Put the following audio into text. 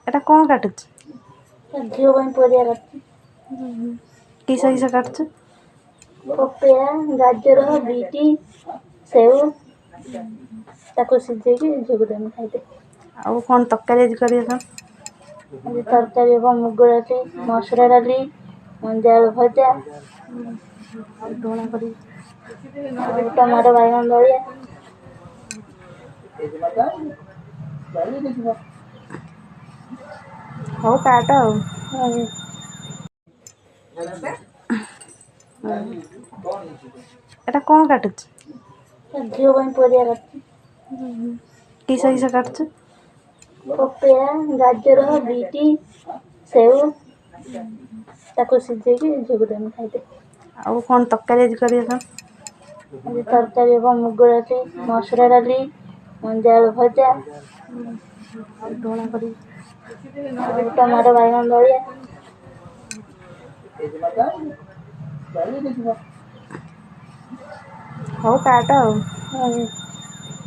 এটা कौन काटुच झील परिया काटुच किस किस काटुच पपया गाजर बीटी सेव ताको सिझेकी झील देमी खाइते आउ कौन तरकारी आज करिए तरकारी मुग डाली मसुरा डाली मंजार भजा डोला करी टमाटो बैगन दलिया हो काट এটা कौन काटुच झील परिया काटुच किस किस काटुच पपया गाजर बीटी सेव ताको सिझेकी झील देमी खाइते आउ कौन तरकारी आज करिए तरकारी मुग डाली मसुरा डाली मंजार भजा डोला करी टमाटो बैगन दलिया हो काट